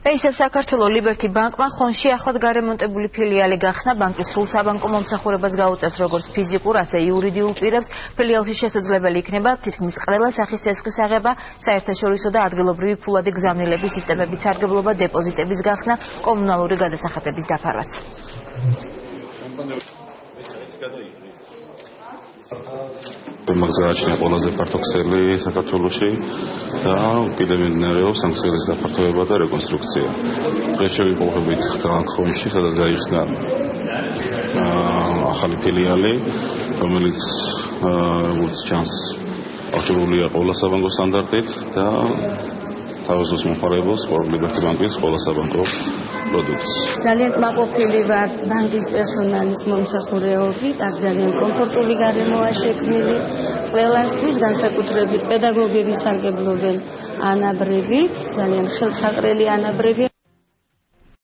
პეისებ საქართველოს ლიბერტი ბანკმა ხონში ახლად გარემონტებული ფილიალი გახსნა. ბანკის სრულ საბანკო მომსახურებას გაუწევს როგორც ფიზიკურ, ასე იურიდიულ პირებს. ფილიალში შესაძლებელი იქნება თითქმის ყველა სახის წესხის აღება, საერთაშორისო და ადგილობრივი ფულადი გზავნილების სისტემების სარგებლობა, დეპოზიტების გახსნა, კომუნალური გადასახადების დაფარვაც. მაგზააჩნია ყველაზე ფართო ქსელი საქართველოში და კიდევ მიმდინარეობს სანქციების გაფართოება და რეკონსტრუქცია. დღეს შევიმყოფებით ქალაქ ხონში, სადაც გაიხსნა ახალი ფილიალი, რომელიც როგორც ჩანს აღჭურვილია ყველა საბანკო სტანდარტით და თავისუფლად მომხმარებელს ლიბერტი ბანკის ყველა საბანკო პროდუქტს. ძალიან კმაყოფილი ვარ ბანკის პერსონალის მომსახურეობით, აქ ძალიან კომფორტული გარემოა შექმნილი ყველასთვის, განსაკუთრებით პედაგოგები სარგებლობენ ანაბრებით, ძალიან ხელსაყრელი ანაბრები.